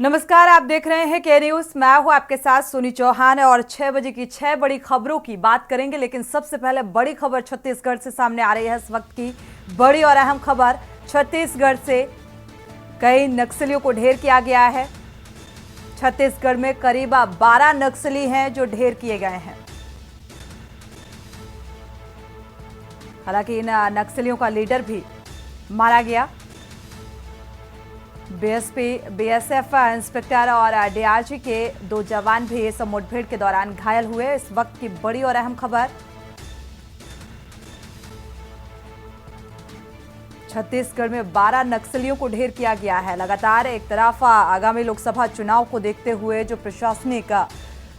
नमस्कार, आप देख रहे हैं के न्यूज। मैं हूं आपके साथ सोनी चौहान और 6 बजे की 6 बड़ी खबरों की बात करेंगे। लेकिन सबसे पहले बड़ी खबर छत्तीसगढ़ से सामने आ रही है। इस वक्त की बड़ी और अहम खबर, छत्तीसगढ़ से कई नक्सलियों को ढेर किया गया है। छत्तीसगढ़ में करीब 12 नक्सली हैं जो ढेर किए गए हैं। हालांकि इन नक्सलियों का लीडर भी मारा गया। बीएसएफ इंस्पेक्टर और डीआरजी के 2 जवान भी इस मुठभेड़ के दौरान घायल हुए। इस वक्त की बड़ी और अहम खबर, छत्तीसगढ़ में 12 नक्सलियों को ढेर किया गया है। लगातार एक तरफ आगामी लोकसभा चुनाव को देखते हुए जो प्रशासनिक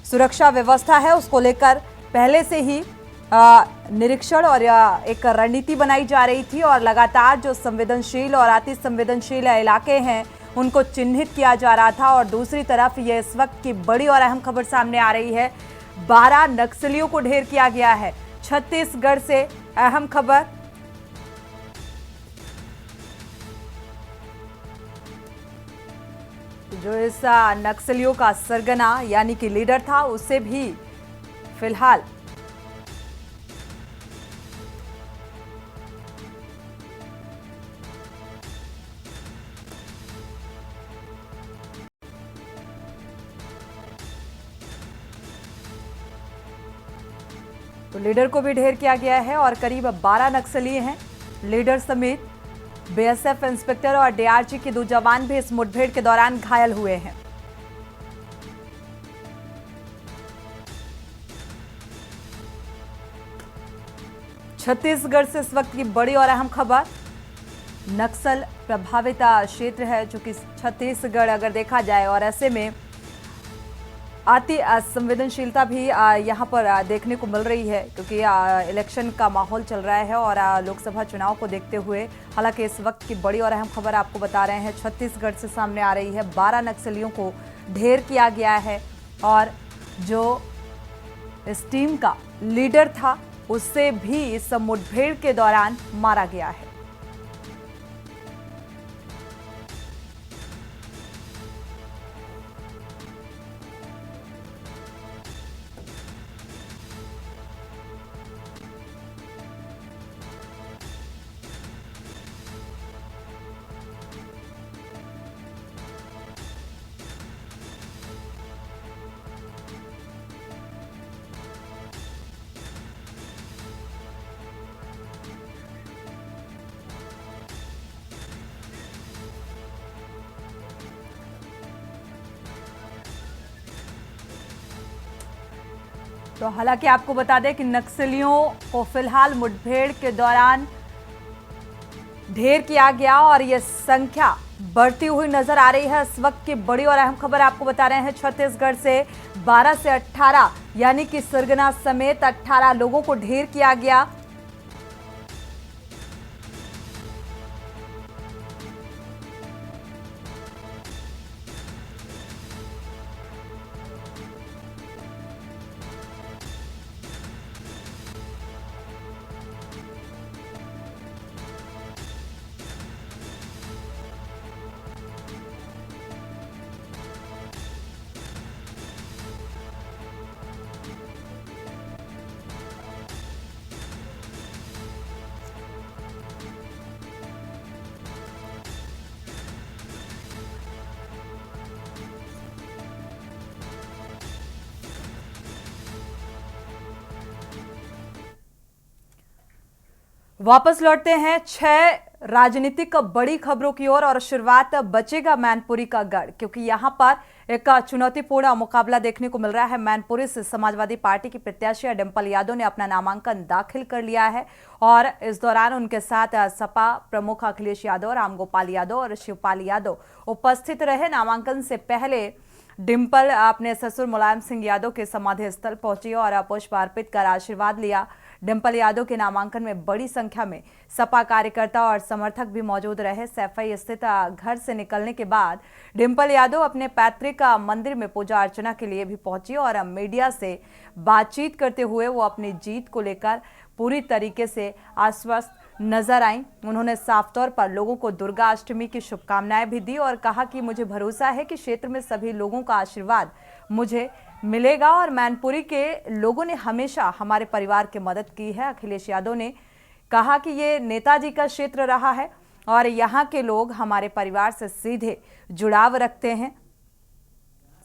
सुरक्षा व्यवस्था है उसको लेकर पहले से ही निरीक्षण और एक रणनीति बनाई जा रही थी और लगातार जो संवेदनशील और अति संवेदनशील इलाके हैं उनको चिन्हित किया जा रहा था। और दूसरी तरफ ये इस वक्त की बड़ी और अहम खबर सामने आ रही है, 12 नक्सलियों को ढेर किया गया है। छत्तीसगढ़ से अहम खबर, जो इस नक्सलियों का सरगना यानी कि लीडर था उसे भी फिलहाल तो लीडर को भी ढेर किया गया है और करीब 12 नक्सली हैं। लीडर समेत बीएसएफ इंस्पेक्टर और डीआरजी के 2 जवान भी इस मुठभेड़ के दौरान घायल हुए हैं। छत्तीसगढ़ से इस वक्त की बड़ी और अहम खबर, नक्सल प्रभावित क्षेत्र है जो कि छत्तीसगढ़ अगर देखा जाए, और ऐसे में अति संवेदनशीलता भी यहाँ पर देखने को मिल रही है क्योंकि इलेक्शन का माहौल चल रहा है और लोकसभा चुनाव को देखते हुए। हालांकि इस वक्त की बड़ी और अहम खबर आपको बता रहे हैं, छत्तीसगढ़ से सामने आ रही है। 12 नक्सलियों को ढेर किया गया है और जो इस टीम का लीडर था उससे भी इस मुठभेड़ के दौरान मारा गया है। तो हालांकि आपको बता दें कि नक्सलियों को फिलहाल मुठभेड़ के दौरान ढेर किया गया और यह संख्या बढ़ती हुई नजर आ रही है। इस वक्त की बड़ी और अहम खबर आपको बता रहे हैं, छत्तीसगढ़ से 12 से 18 यानी कि सरगना समेत 18 लोगों को ढेर किया गया। वापस लौटते हैं 6 राजनीतिक बड़ी खबरों की ओर और शुरुआत बचेगा मैनपुरी का गढ़, क्योंकि यहां पर एक चुनौतीपूर्ण मुकाबला देखने को मिल रहा है। मैनपुरी से समाजवादी पार्टी की प्रत्याशी डिंपल यादव ने अपना नामांकन दाखिल कर लिया है और इस दौरान उनके साथ सपा प्रमुख अखिलेश यादव, रामगोपाल यादव और शिवपाल यादव उपस्थित रहे। नामांकन से पहले डिंपल अपने ससुर मुलायम सिंह यादव के समाधि स्थल पहुंची और पुष्प अर्पित कर आशीर्वाद लिया। डिंपल यादव के नामांकन में बड़ी संख्या में सपा कार्यकर्ता और समर्थक भी मौजूद रहे। सैफई स्थित घर से निकलने के बाद डिंपल यादव अपने पैतृक मंदिर में पूजा अर्चना के लिए भी पहुंची और मीडिया से बातचीत करते हुए वो अपनी जीत को लेकर पूरी तरीके से आश्वस्त नजर आई। उन्होंने साफ तौर पर लोगों को दुर्गा अष्टमी की शुभकामनाएं भी दी और कहा कि मुझे भरोसा है कि क्षेत्र में सभी लोगों का आशीर्वाद मुझे मिलेगा और मैनपुरी के लोगों ने हमेशा हमारे परिवार की मदद की है। अखिलेश यादव ने कहा कि ये नेताजी का क्षेत्र रहा है और यहाँ के लोग हमारे परिवार से सीधे जुड़ाव रखते हैं।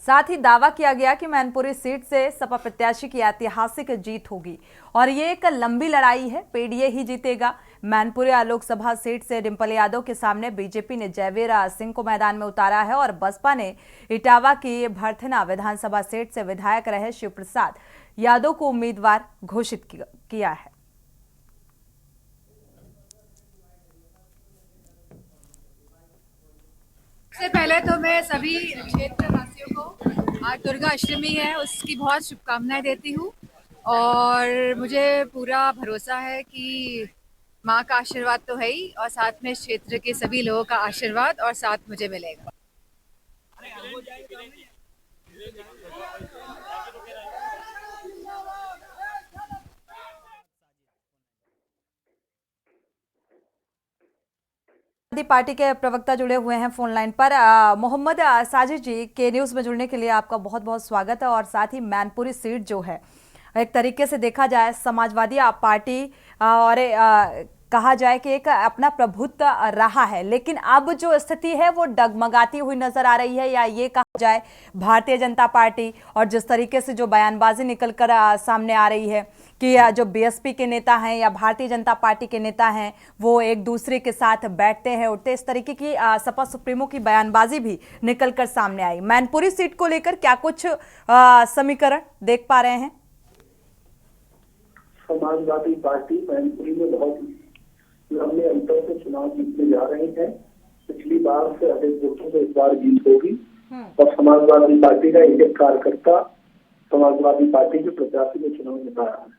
साथ ही दावा किया गया कि मैनपुरी सीट से सपा प्रत्याशी की ऐतिहासिक जीत होगी और ये एक लंबी लड़ाई है, पीडीए ही जीतेगा। मैनपुरी लोकसभा सीट से डिंपल यादव के सामने बीजेपी ने जयवीर सिंह को मैदान में उतारा है और बसपा ने इटावा की भरथना विधानसभा सीट से विधायक रहे शिव प्रसाद यादव को उम्मीदवार घोषित किया है। सबसे पहले तो मैं सभी क्षेत्रवासियों को आज दुर्गा अष्टमी है उसकी बहुत शुभकामनाएं देती हूँ और मुझे पूरा भरोसा है कि माँ का आशीर्वाद तो है ही और साथ में क्षेत्र के सभी लोगों का आशीर्वाद और साथ मुझे मिलेगा। पार्टी के प्रवक्ता जुड़े हुए हैं फोन लाइन पर। मोहम्मद साजिद जी, के न्यूज में जुड़ने के लिए आपका बहुत बहुत स्वागत है। और साथ ही मैनपुरी सीट जो है, एक तरीके से देखा जाए समाजवादी पार्टी और कहा जाए कि एक अपना प्रभुत्व रहा है, लेकिन अब जो स्थिति है वो डगमगाती हुई नजर आ रही है, या ये कहा जाए भारतीय जनता पार्टी और जिस तरीके से जो बयानबाजी निकलकर सामने आ रही है कि जो बीएसपी के नेता हैं या भारतीय जनता पार्टी के नेता हैं वो एक दूसरे के साथ बैठते हैं उठते, इस तरीके की सपा सुप्रीमो की बयानबाजी भी निकलकर सामने आई। मैनपुरी सीट को लेकर क्या कुछ समीकरण देख पा रहे हैं? समाजवादी पार्टी मैनपुरी में बहुत लंबे अंतर से चुनाव जीतने जा रही है। पिछली बार से अधिक वोटों से इस बार जीत होगी और समाजवादी पार्टी का एक एक कार्यकर्ता समाजवादी पार्टी के प्रत्याशी को चुनाव जिता रहा है।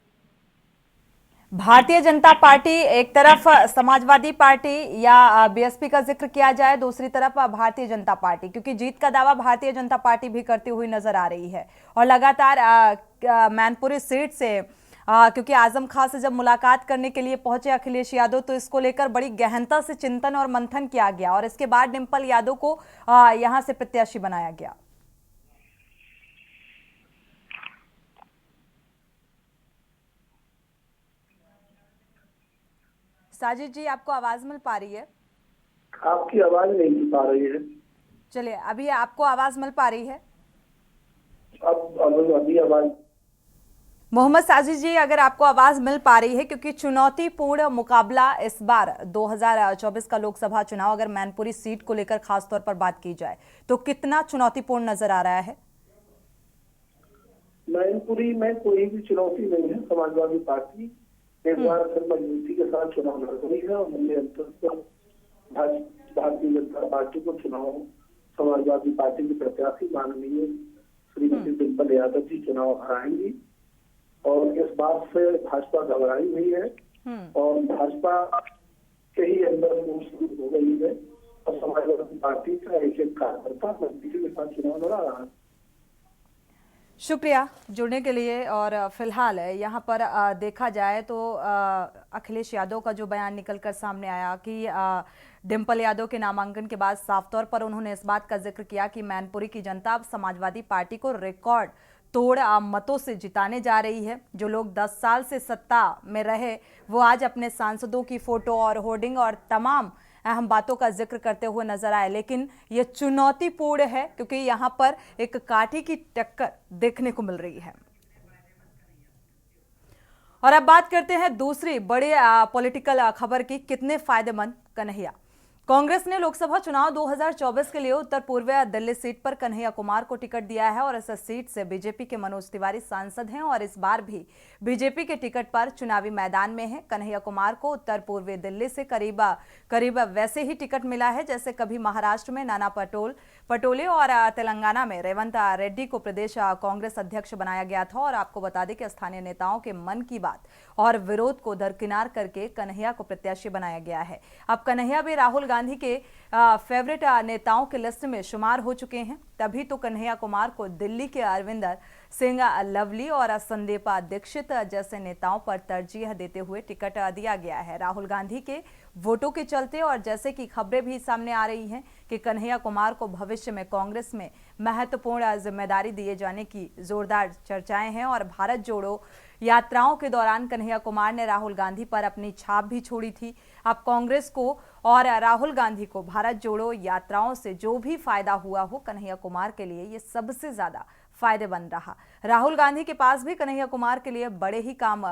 भारतीय जनता पार्टी एक तरफ, समाजवादी पार्टी या बीएसपी का जिक्र किया जाए दूसरी तरफ भारतीय जनता पार्टी, क्योंकि जीत का दावा भारतीय जनता पार्टी भी करती हुई नजर आ रही है और लगातार मैनपुरी सीट से क्योंकि आजम खान से जब मुलाकात करने के लिए पहुंचे अखिलेश यादव तो इसको लेकर बड़ी गहनता से चिंतन और मंथन किया गया और इसके बाद डिंपल यादव को यहां से प्रत्याशी बनाया गया। साजिद जी, आपको आवाज मिल पा रही है? आपकी आवाज नहीं मिल पा रही है। चलिए, अभी आपको आवाज मिल पा रही है? अब अभी आवाज। मोहम्मद साजिद जी, अगर आपको आवाज मिल पा रही है, क्योंकि चुनौतीपूर्ण मुकाबला इस बार 2024 का लोकसभा चुनाव अगर मैनपुरी सीट को लेकर खास तौर पर बात की जाए तो कितना चुनौतीपूर्ण नजर आ रहा है? मैनपुरी में कोई भी चुनौती नहीं है। समाजवादी पार्टी एक बार फिर मजबूती के साथ चुनाव लड़ रही है और लंबे अंतर पर भारतीय जनता पार्टी को चुनाव समाजवादी पार्टी की प्रत्याशी माननीय श्रीमती डिंपल यादव जी चुनाव हराएंगी और इस बात से भाजपा घबराई हुई है और भाजपा के ही अंदर शुरू हो गई है और समाजवादी पार्टी का एक एक कार्यकर्ता मजबूती के साथ चुनाव लड़ा रहा है। शुक्रिया जुड़ने के लिए। और फिलहाल यहाँ पर देखा जाए तो अखिलेश यादव का जो बयान निकलकर सामने आया कि डिंपल यादव के नामांकन के बाद साफ तौर पर उन्होंने इस बात का जिक्र किया कि मैनपुरी की जनता अब समाजवादी पार्टी को रिकॉर्ड तोड़ मतों से जिताने जा रही है। जो लोग 10 साल से सत्ता में रहे वो आज अपने सांसदों की फोटो और होर्डिंग और तमाम अहम बातों का जिक्र करते हुए नजर आए, लेकिन ये चुनौतीपूर्ण है क्योंकि यहाँ पर एक काठी की टक्कर देखने को मिल रही है। और अब बात करते हैं दूसरी बड़ी पॉलिटिकल खबर की। कितने फायदेमंद कन्हैया? कांग्रेस ने लोकसभा चुनाव 2024 के लिए उत्तर पूर्वी दिल्ली सीट पर कन्हैया कुमार को टिकट दिया है और इस सीट से बीजेपी के मनोज तिवारी सांसद हैं और इस बार भी बीजेपी के टिकट पर चुनावी मैदान में हैं। कन्हैया कुमार को उत्तर पूर्वी दिल्ली से करीब वैसे ही टिकट मिला है जैसे कभी महाराष्ट्र में नाना पटोले और तेलंगाना में रेवंत रेड्डी को प्रदेश कांग्रेस अध्यक्ष बनाया गया था। और आपको बता दें कि स्थानीय नेताओं के मन की बात और विरोध को दरकिनार करके कन्हैया को प्रत्याशी बनाया गया है। अब कन्हैया भी राहुल गांधी के फेवरेट नेताओं के लिस्ट में शुमार हो चुके हैं। तभी तो कन्हैया कुमार को दिल्ली के अरविंदर सिंह लवली और संदीप दीक्षित जैसे नेताओं पर तरजीह देते हुए टिकट दिया गया है। राहुल गांधी के वोटों के चलते और जैसे कि खबरें भी सामने आ रही हैं कि कन्हैया कुमार को भविष्य में कांग्रेस में महत्वपूर्ण जिम्मेदारी दिए जाने की जोरदार चर्चाएं हैं। और भारत जोड़ो यात्राओं के दौरान कन्हैया कुमार ने राहुल गांधी पर अपनी छाप भी छोड़ी थी। अब कांग्रेस को और राहुल गांधी को भारत जोड़ो यात्राओं से जो भी फायदा हुआ हो, कन्हैया कुमार के लिए ये सबसे ज्यादा फायदेमंद रहा। राहुल गांधी के पास भी कन्हैया कुमार के लिए बड़े ही कम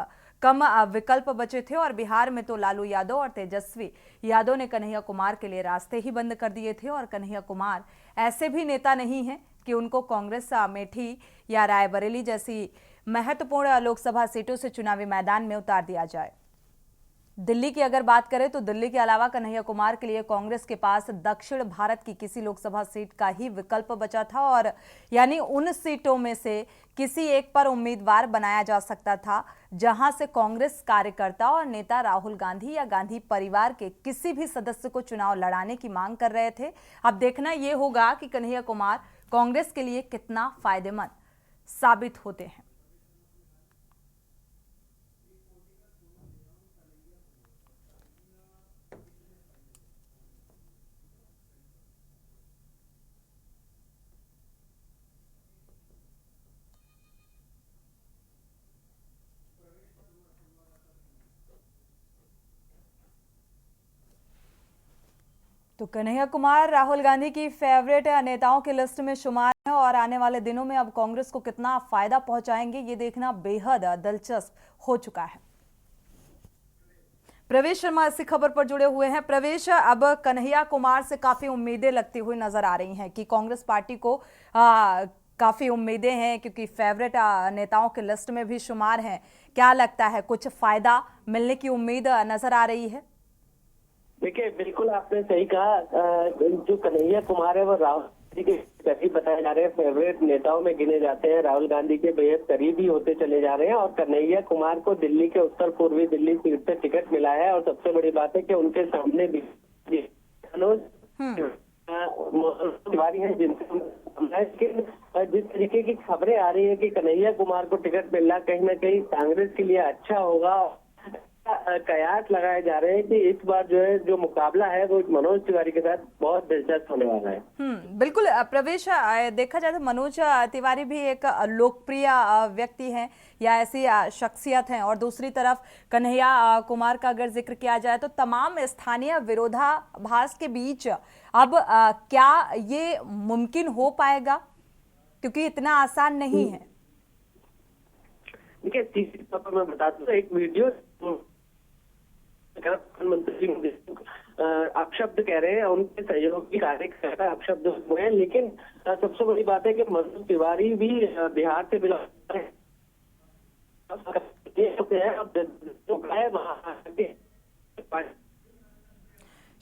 विकल्प बचे थे। और बिहार में तो लालू यादव और तेजस्वी यादव ने कन्हैया कुमार के लिए रास्ते ही बंद कर दिए थे। और कन्हैया कुमार ऐसे भी नेता नहीं हैं कि उनको कांग्रेस अमेठी या रायबरेली जैसी महत्वपूर्ण लोकसभा सीटों से चुनावी मैदान में उतार दिया जाए। दिल्ली की अगर बात करें तो दिल्ली के अलावा कन्हैया कुमार के लिए कांग्रेस के पास दक्षिण भारत की किसी लोकसभा सीट का ही विकल्प बचा था। और यानी उन सीटों में से किसी एक पर उम्मीदवार बनाया जा सकता था जहां से कांग्रेस कार्यकर्ता और नेता राहुल गांधी या गांधी परिवार के किसी भी सदस्य को चुनाव लड़ाने की मांग कर रहे थे। अब देखना यह होगा कि कन्हैया कुमार कांग्रेस के लिए कितना फायदेमंद साबित होते हैं। तो कन्हैया कुमार राहुल गांधी की फेवरेट नेताओं की लिस्ट में शुमार है। और आने वाले दिनों में अब कांग्रेस को कितना फायदा पहुंचाएंगे ये देखना बेहद दिलचस्प हो चुका है। प्रवेश शर्मा इसी खबर पर जुड़े हुए हैं। प्रवेश, अब कन्हैया कुमार से काफी उम्मीदें लगती हुई नजर आ रही हैं कि कांग्रेस पार्टी को काफी उम्मीदें हैं क्योंकि फेवरेट नेताओं के लिस्ट में भी शुमार हैं। क्या लगता है, कुछ फायदा मिलने की उम्मीद नजर आ रही है? देखिए, बिल्कुल आपने सही कहा। जो कन्हैया कुमार है वो राहुल गांधी के करीब बताए जा रहे हैं, फेवरेट नेताओं में गिने जाते हैं, राहुल गांधी के बेहद करीबी होते चले जा रहे हैं। और कन्हैया कुमार को दिल्ली के उत्तर पूर्वी दिल्ली सीट से टिकट मिला है। और सबसे बड़ी बात है कि उनके सामने भी मनोज तिवारी है जिनसे लेकिन जिस तरीके की खबरें आ रही है कि कन्हैया कुमार को टिकट मिलना कहीं ना कहीं कांग्रेस के लिए अच्छा होगा। कयास लगाए जा रहे हैं कि इस बार जो है जो मुकाबला है वो मनोज तिवारी के साथ बहुत दिलचस्प होने वाला है। बिल्कुल प्रवेश, देखा जाए तो मनोज तिवारी भी एक लोकप्रिय व्यक्ति हैं या ऐसी शख्सियत हैं। और दूसरी तरफ कन्हैया कुमार का अगर जिक्र किया जाए तो तमाम स्थानीय विरोधाभास के बीच अब क्या ये मुमकिन हो पाएगा, क्योंकि इतना आसान नहीं है। देखिए, तीसरी तौर पर मैं बता दूं, एक वीडियो प्रधानमंत्री अपशब्द कह रहे हैं, उनके सहयोगी कार्यकर्ता अपशब्द हुए हैं। लेकिन सबसे बड़ी बात है कि मनोज तिवारी भी बिहार से बिलोंग है।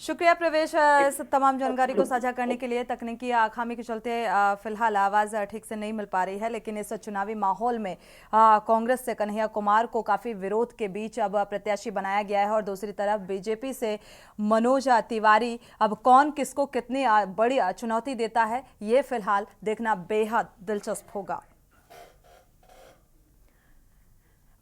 शुक्रिया प्रवेश इस तमाम जानकारी को साझा करने के लिए। तकनीकी खामी के चलते फिलहाल आवाज़ ठीक से नहीं मिल पा रही है, लेकिन इस चुनावी माहौल में कांग्रेस से कन्हैया कुमार को काफ़ी विरोध के बीच अब प्रत्याशी बनाया गया है। और दूसरी तरफ बीजेपी से मनोज तिवारी, अब कौन किसको कितनी बड़ी चुनौती देता है ये फिलहाल देखना बेहद दिलचस्प होगा।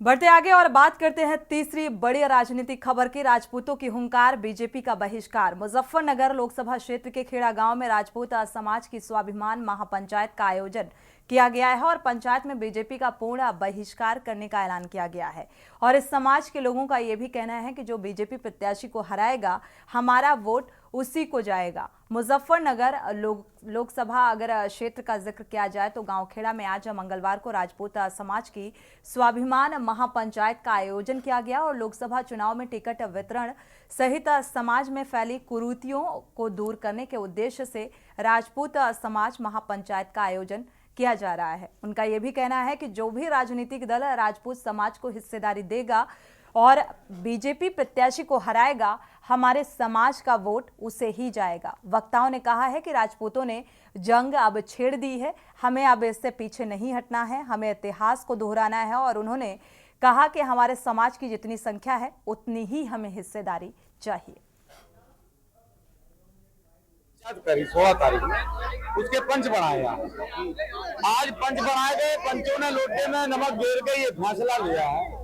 बढ़ते आगे और बात करते हैं तीसरी बड़ी राजनीतिक खबर की। राजपूतों की हुंकार, बीजेपी का बहिष्कार। मुजफ्फरनगर लोकसभा क्षेत्र के खेड़ा गांव में राजपूत समाज की स्वाभिमान महापंचायत का आयोजन किया गया है और पंचायत में बीजेपी का पूर्ण बहिष्कार करने का ऐलान किया गया है। और इस समाज के लोगों का यह भी कहना है कि जो बीजेपी प्रत्याशी को हराएगा, हमारा वोट उसी को जाएगा। मुजफ्फरनगर लोकसभा अगर क्षेत्र का जिक्र किया जाए तो गांव खेड़ा में आज मंगलवार को राजपूत समाज की स्वाभिमान महापंचायत का आयोजन किया गया और लोकसभा चुनाव में टिकट वितरण सहित समाज में फैली कुरीतियों को दूर करने के उद्देश्य से राजपूत समाज महापंचायत का आयोजन किया जा रहा है। उनका यह भी कहना है कि जो भी राजनीतिक दल राजपूत समाज को हिस्सेदारी देगा और बीजेपी प्रत्याशी को हराएगा, हमारे समाज का वोट उसे ही जाएगा। वक्ताओं ने कहा है कि राजपूतों ने जंग अब छेड़ दी है, हमें अब इससे पीछे नहीं हटना है, हमें इतिहास को दोहराना है और उन्होंने कहा कि हमारे समाज की जितनी संख्या है उतनी ही हमें हिस्सेदारी चाहिए। करी 16 तारीख में उसके पंच बनाए आज पंच बनाए गए। पंचों ने लोटे में नमक घेर के ये फैसला लिया है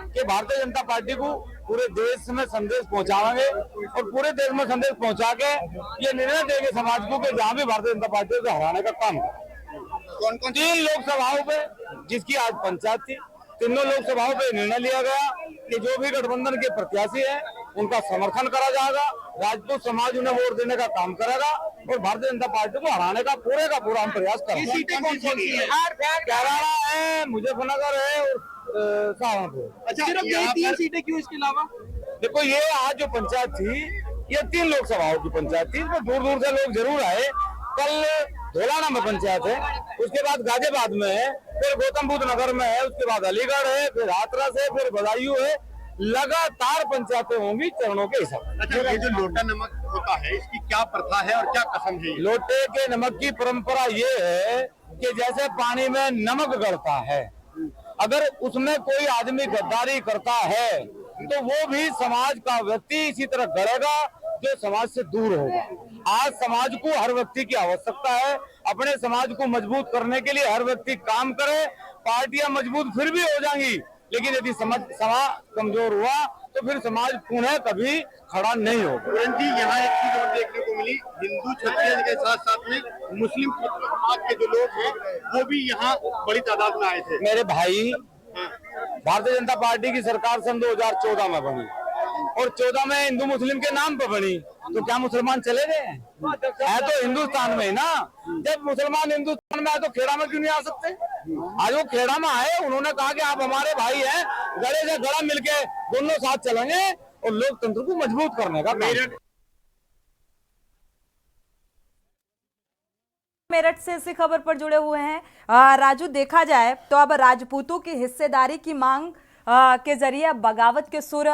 कि भारतीय जनता पार्टी को पूरे देश में संदेश पहुंचाएंगे और पूरे देश में संदेश पहुंचा के ये निर्णय देंगे समाज को कि जहां भी भारतीय जनता पार्टी को हराने का काम कौन कौन 3 लोकसभाओं पे जिसकी आज पंचायत थी, तीनों लोकसभाओं पे निर्णय लिया गया कि जो भी गठबंधन के प्रत्याशी है उनका समर्थन करा जाएगा, राजपूत समाज उन्हें वोट देने का काम करेगा और भारतीय जनता पार्टी को हराने का पूरा हम प्रयास करेंगे। कैराना है, मुजफ्फरनगर है और सहारनपुर। अच्छा, सिर्फ यही 3 सीटें क्यों? इसके अलावा देखो, ये आज जो पंचायत थी ये 3 लोकसभाओं की पंचायत थी, इसमें दूर दूर से लोग जरूर आए। कल धोलाना में पंचायत है, उसके बाद गाजियाबाद में है, फिर गौतम बुद्ध नगर में है, उसके बाद अलीगढ़ है, फिर हाथरस है, फिर बदायूं है। लगातार पंचायतें होंगी चरणों के हिसाब। अच्छा, ये जो लोटा नमक होता है इसकी क्या प्रथा है और क्या कसम है? लोटे के नमक की परंपरा ये है कि जैसे पानी में नमक गड़ता है, अगर उसमें कोई आदमी गद्दारी करता है तो वो भी समाज का व्यक्ति इसी तरह गड़ेगा जो समाज से दूर होगा। आज समाज को हर व्यक्ति की आवश्यकता है, अपने समाज को मजबूत करने के लिए हर व्यक्ति काम करे। पार्टियां मजबूत फिर भी हो जाएंगी, लेकिन यदि समाज कमजोर हुआ तो फिर समाज पुनः कभी खड़ा नहीं होगा। जी, यहाँ एक चीज और देखने को मिली, हिंदू क्षत्रिय के साथ साथ में मुस्लिम समाज के जो लोग हैं वो भी यहाँ बड़ी तादाद में आए थे। मेरे भाई, भारतीय जनता पार्टी की सरकार सन 2014 में बनी और 14 में हिंदू मुस्लिम के नाम पर बनी, तो क्या मुसलमान चले गए? है तो हिंदुस्तान में ही ना। जब मुसलमान हिंदुस्तान में आए तो खेड़ा में क्यों नहीं आ सकते? आज वो खेड़ा में आए, उन्होंने कहा कि आप हमारे भाई हैं, गले से गला मिलके दोनों साथ चलेंगे और लोकतंत्र को मजबूत करने का काम। मेरठ से इसी खबर पर जुड़े हुए हैं राजू। देखा जाए तो अब राजपूतों की हिस्सेदारी की मांग के जरिए बगावत के सुर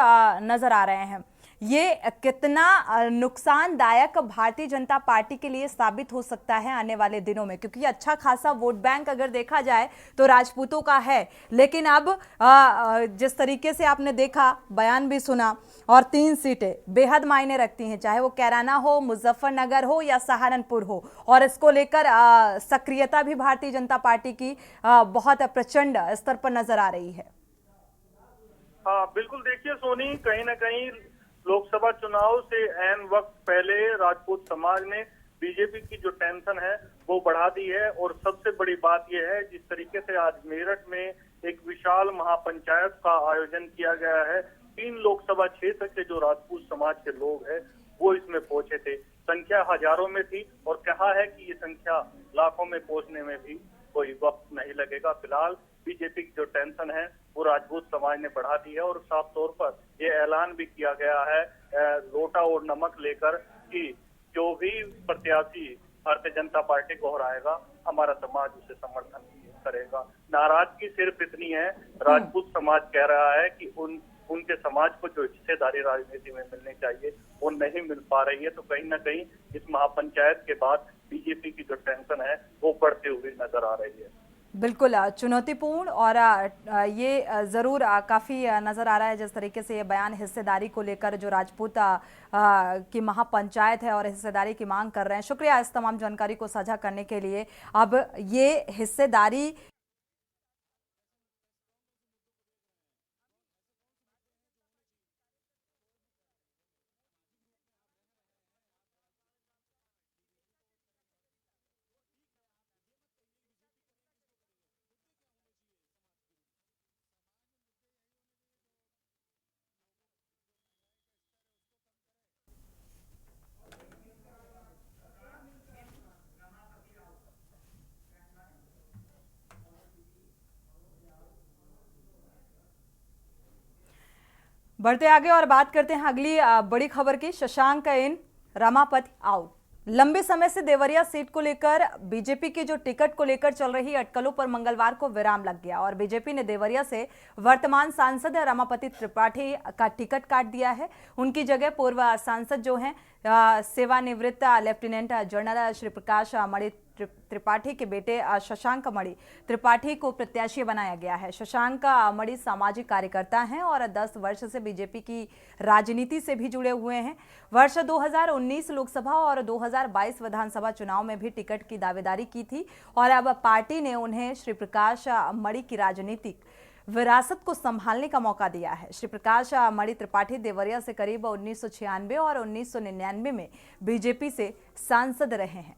नजर आ रहे हैं। ये कितना नुकसानदायक भारतीय जनता पार्टी के लिए साबित हो सकता है आने वाले दिनों में, क्योंकि अच्छा खासा वोट बैंक अगर देखा जाए तो राजपूतों का है, लेकिन अब जिस तरीके से आपने देखा, बयान भी सुना और 3 सीटें बेहद मायने रखती हैं, चाहे वो कैराना हो, मुजफ्फरनगर हो या सहारनपुर हो, और इसको लेकर सक्रियता भी भारतीय जनता पार्टी की बहुत प्रचंड स्तर पर नजर आ रही है। हाँ बिल्कुल, देखिए सोनी, कहीं ना कहीं लोकसभा चुनाव से ऐन वक्त पहले राजपूत समाज ने बीजेपी की जो टेंशन है वो बढ़ा दी है। और सबसे बड़ी बात यह है, जिस तरीके से आज मेरठ में एक विशाल महापंचायत का आयोजन किया गया है, 3 लोकसभा क्षेत्र के जो राजपूत समाज के लोग हैं वो इसमें पहुंचे थे। संख्या हजारों में थी और कहा है कि ये संख्या लाखों में पहुंचने में भी कोई वक्त नहीं लगेगा। फिलहाल बीजेपी की जो टेंशन है वो राजपूत समाज ने बढ़ा दी है और साफ तौर पर ये ऐलान भी किया गया है लोटा और नमक लेकर कि जो भी प्रत्याशी भारतीय जनता पार्टी को हराएगा, हमारा समाज उसे समर्थन करेगा। नाराजगी सिर्फ इतनी है, राजपूत समाज कह रहा है कि उनके समाज को जो हिस्सेदारी राजनीति में मिलनी चाहिए वो नहीं मिल पा रही है। तो कहीं ना कहीं इस महापंचायत के बाद बीजेपी की जो टेंशन है वो बढ़ती हुई नजर आ रही है। बिल्कुल चुनौतीपूर्ण और ये ज़रूर काफ़ी नज़र आ रहा है जिस तरीके से ये बयान हिस्सेदारी को लेकर जो राजपूत की महापंचायत है और हिस्सेदारी की मांग कर रहे हैं। शुक्रिया इस तमाम जानकारी को साझा करने के लिए। अब ये हिस्सेदारी बढ़ते आगे और बात करते हैं अगली बड़ी खबर की। शशांक इन रमापति आउट। लंबे समय से देवरिया सीट को लेकर बीजेपी की जो टिकट को लेकर चल रही अटकलों पर मंगलवार को विराम लग गया और बीजेपी ने देवरिया से वर्तमान सांसद रमापति त्रिपाठी का टिकट काट दिया है। उनकी जगह पूर्व सांसद जो हैं सेवानिवृत्त लेफ्टिनेंट जनरल श्री प्रकाश मणि त्रिपाठी के बेटे शशांक मणि त्रिपाठी को प्रत्याशी बनाया गया है। शशांक मणि सामाजिक कार्यकर्ता हैं और 10 वर्ष से बीजेपी की राजनीति से भी जुड़े हुए हैं। वर्ष 2019 लोकसभा और 2022 विधानसभा चुनाव में भी टिकट की दावेदारी की थी और अब पार्टी ने उन्हें श्री प्रकाश मणि की राजनीतिक विरासत को संभालने का मौका दिया है। श्री प्रकाश मणि त्रिपाठी देवरिया से करीब 1996 और 1999 में बीजेपी से सांसद रहे हैं।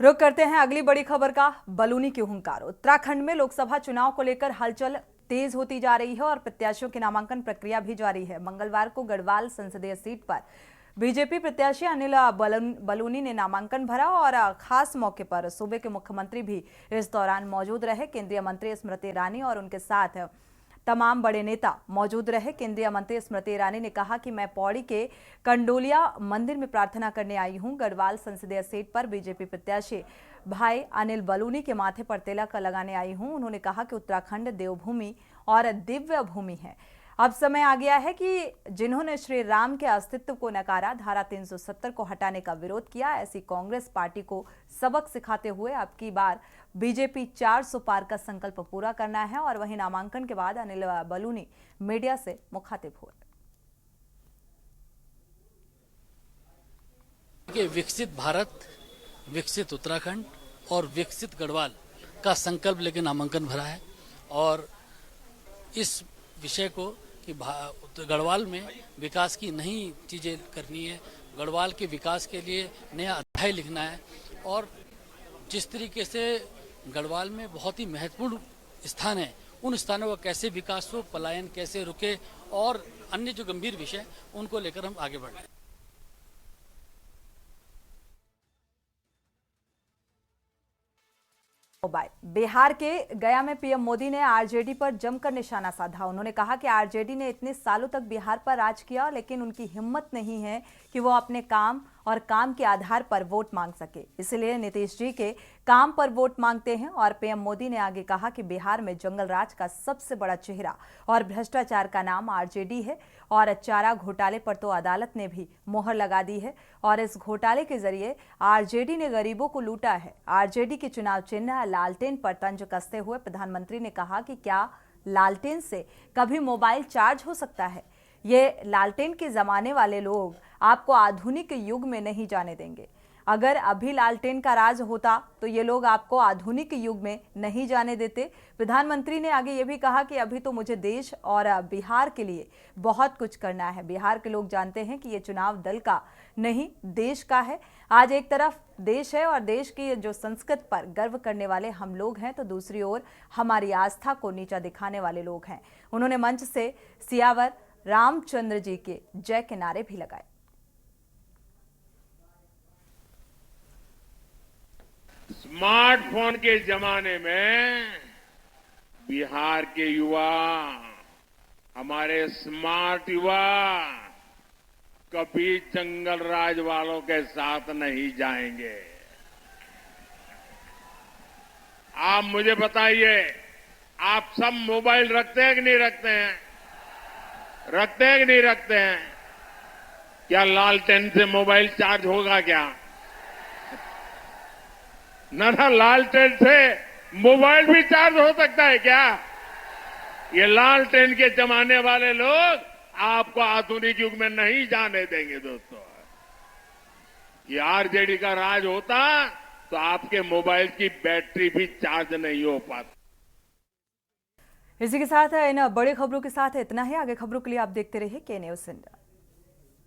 रुक करते हैं अगली बड़ी खबर का। बलूनी की हुंकार। उत्तराखंड में लोकसभा चुनाव को लेकर हलचल तेज होती जा रही है और प्रत्याशियों की नामांकन प्रक्रिया भी जारी है। मंगलवार को गढ़वाल संसदीय सीट पर बीजेपी प्रत्याशी अनिल बलूनी ने नामांकन भरा और खास मौके पर सूबे के मुख्यमंत्री भी इस दौरान मौजूद रहे। केंद्रीय मंत्री स्मृति ईरानी और उनके साथ तमाम बड़े नेता मौजूद रहे। केंद्रीय मंत्री स्मृति ईरानी ने कहा कि मैं पौड़ी के कंडोलिया मंदिर में प्रार्थना करने आई हूं। गढ़वाल संसदीय सीट पर बीजेपी प्रत्याशी भाई अनिल बलूनी के माथे पर तिलक लगाने आई हूं। उन्होंने कहा कि उत्तराखंड देवभूमि और दिव्य भूमि है। अब समय आ गया है कि जिन्होंने श्री राम के अस्तित्व को नकारा, धारा 370 को हटाने का विरोध किया, ऐसी कांग्रेस पार्टी को सबक सिखाते हुए अब की बार बीजेपी 400 पार का संकल्प पूरा करना है। और वहीं नामांकन के बाद अनिल बलूनी मीडिया से मुखातिब हुए। विकसित भारत, विकसित उत्तराखंड और विकसित गढ़वाल का संकल्प लेकर नामांकन भरा है और इस विषय को कि गढ़वाल में विकास की नई चीज़ें करनी है, गढ़वाल के विकास के लिए नया अध्याय लिखना है और जिस तरीके से गढ़वाल में बहुत ही महत्वपूर्ण स्थान है, उन स्थानों का कैसे विकास हो, पलायन कैसे रुके और अन्य जो गंभीर विषय उनको लेकर हम आगे बढ़ रहे हैं। बिहार के गया में पीएम मोदी ने आरजेडी पर जमकर निशाना साधा। उन्होंने कहा कि आरजेडी ने इतने सालों तक बिहार पर राज किया, लेकिन उनकी हिम्मत नहीं है कि वो अपने काम और काम के आधार पर वोट मांग सके। इसलिए नीतीश जी के काम पर वोट मांगते हैं। और पीएम मोदी ने आगे कहा कि बिहार में जंगल राज का सबसे बड़ा चेहरा और भ्रष्टाचार का नाम आरजेडी है और चारा घोटाले पर तो अदालत ने भी मोहर लगा दी है और इस घोटाले के जरिए आरजेडी ने गरीबों को लूटा है। आरजेडी के चुनाव चिन्ह लालटेन पर तंज कसते हुए प्रधानमंत्री ने कहा कि क्या लालटेन से कभी मोबाइल चार्ज हो सकता है? ये लालटेन के जमाने वाले लोग आपको आधुनिक युग में नहीं जाने देंगे। अगर अभी लालटेन का राज होता तो ये लोग आपको आधुनिक युग में नहीं जाने देते। प्रधानमंत्री ने आगे ये भी कहा कि अभी तो मुझे देश और बिहार के लिए बहुत कुछ करना है। बिहार के लोग जानते हैं कि ये चुनाव दल का नहीं, देश का है। आज एक तरफ देश है और देश की जो संस्कृति पर गर्व करने वाले हम लोग हैं, तो दूसरी ओर हमारी आस्था को नीचा दिखाने वाले लोग हैं। उन्होंने मंच से सियावर रामचंद्र जी के जय के नारे भी लगाए। स्मार्टफोन के जमाने में बिहार के युवा, हमारे स्मार्ट युवा कभी जंगल राज वालों के साथ नहीं जाएंगे। आप मुझे बताइए, आप सब मोबाइल रखते हैं कि नहीं रखते हैं? रखते हैं कि नहीं रखते हैं? क्या लालटेन से मोबाइल चार्ज होगा क्या? ना, लालटेन से मोबाइल भी चार्ज हो सकता है क्या? ये लालटेन के जमाने वाले लोग आपको आधुनिक युग में नहीं जाने देंगे। दोस्तों, ये आरजेडी का राज होता तो आपके मोबाइल की बैटरी भी चार्ज नहीं हो पाती। इसी के साथ इन बड़ी खबरों के साथ इतना ही। आगे खबरों के लिए आप देखते रहिए के न्यूज़ इंडिया।